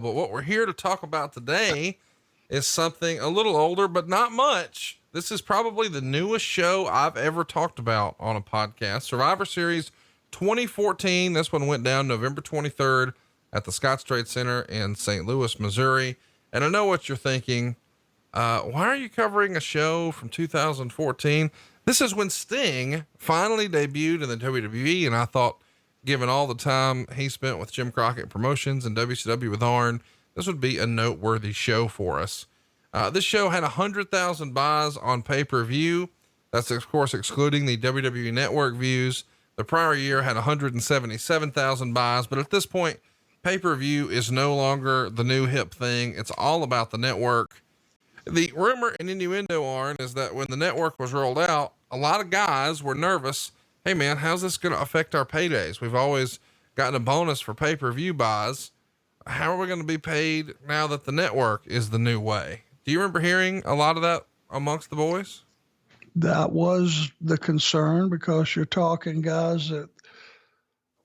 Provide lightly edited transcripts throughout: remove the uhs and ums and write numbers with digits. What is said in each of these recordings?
But what we're here to talk about today is something a little older, but not much. This is probably the newest show I've ever talked about on a podcast. Survivor Series 2014. This one went down November 23rd at the Scotts Trade Center in St. Louis, Missouri. And I know what you're thinking. Why are you covering a show from 2014? This is when Sting finally debuted in the WWE. And I thought, given all the time he spent with Jim Crockett Promotions and WCW with Arn, this would be a noteworthy show for us. This show had 100,000 buys on pay-per-view. That's of course excluding the WWE Network views. The prior year had 177,000 buys, but at this point, pay-per-view is no longer the new hip thing. It's all about the network. The rumor and innuendo, Arn, is that when the network was rolled out, a lot of guys were nervous. Hey man, how's this going to affect our paydays? We've always gotten a bonus for pay-per-view buys. How are we going to be paid now that the network is the new way? Do you remember hearing a lot of that amongst the boys? That was the concern, because you're talking guys that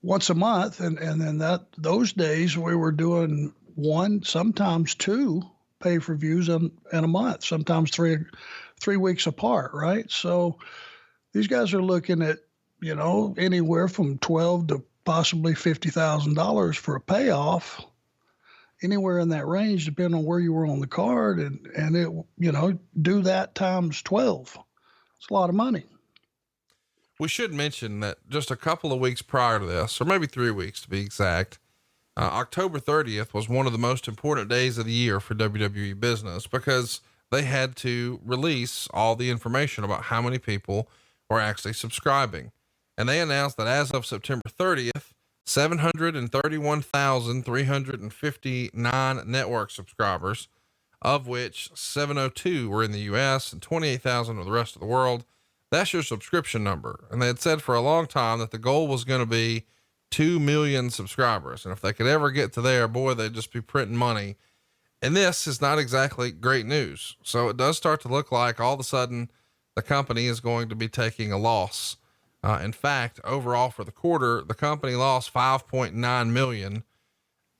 once a month. And then those days we were doing one, sometimes two pay-per-views in a month, sometimes three weeks apart. Right. So these guys are looking at, anywhere from $12,000 to possibly $50,000 for a payoff, anywhere in that range, depending on where you were on the card, and it, do that times 12. It's a lot of money. We should mention that just a couple of weeks prior to this, or maybe 3 weeks to be exact, October 30th was one of the most important days of the year for WWE business, because they had to release all the information about how many people were actually subscribing. And they announced that as of September 30th, 731,359 network subscribers, of which 702 were in the US and 28,000 were the rest of the world. That's your subscription number. And they had said for a long time that the goal was going to be 2 million subscribers. And if they could ever get to there, boy, they'd just be printing money. And this is not exactly great news. So it does start to look like all of a sudden the company is going to be taking a loss. In fact, overall for the quarter, the company lost 5.9 million.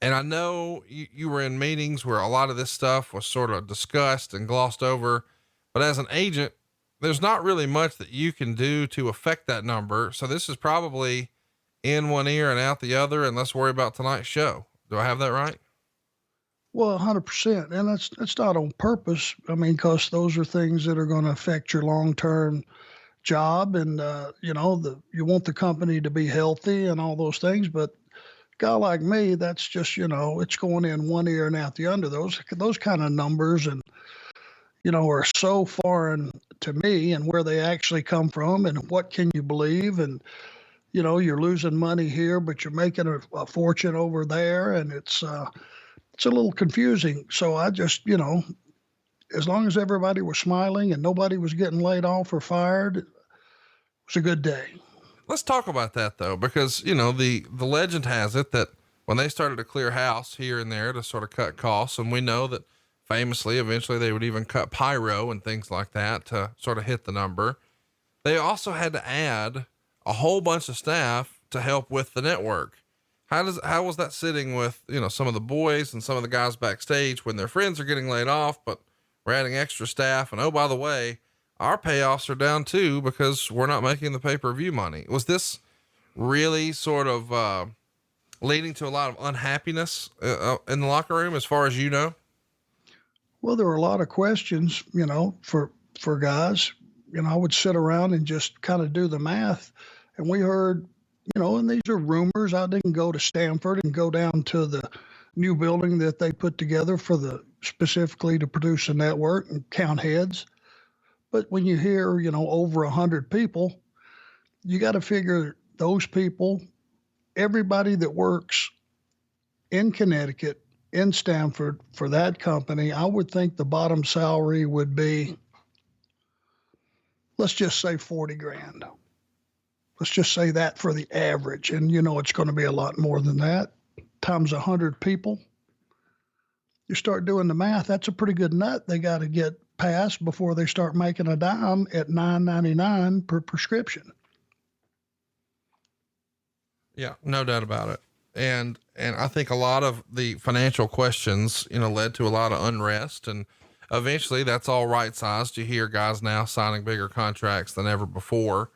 And I know you were in meetings where a lot of this stuff was sort of discussed and glossed over, but as an agent, there's not really much that you can do to affect that number. So this is probably in one ear and out the other, and let's worry about tonight's show. Do I have that right? Well, 100%. And that's not on purpose. I mean, cause those are things that are going to affect your long-term job. And, you want the company to be healthy and all those things, but a guy like me, that's just, it's going in one ear and out the other. Those kind of numbers and, are so foreign to me, and where they actually come from and what can you believe? And, you're losing money here, but you're making a fortune over there. And it's a little confusing. So I just, as long as everybody was smiling and nobody was getting laid off or fired, it was a good day. Let's talk about that though, because, the legend has it that when they started to clear house here and there to sort of cut costs, and we know that famously, eventually they would even cut pyro and things like that to sort of hit the number. They also had to add a whole bunch of staff to help with the network. How was that sitting with, some of the boys and some of the guys backstage when their friends are getting laid off, but we're adding extra staff? And oh, by the way, our payoffs are down too, because we're not making the pay-per-view money. Was this really sort of, leading to a lot of unhappiness, in the locker room, as far as you know? Well, there were a lot of questions, for guys. I would sit around and just kind of do the math, and we heard, and these are rumors. I didn't go to Stanford and go down to the new building that they put together specifically to produce a network and count heads. But when you hear, over 100 people, you got to figure those people, everybody that works in Connecticut, in Stanford for that company, I would think the bottom salary would be, let's just say 40 grand. Let's just say that for the average. And it's going to be a lot more than that, times 100 people. You start doing the math, that's a pretty good nut they got to get past before they start making a dime at $9.99 per prescription. Yeah, no doubt about it. And I think a lot of the financial questions, led to a lot of unrest, and eventually that's all right sized. You hear guys now signing bigger contracts than ever before.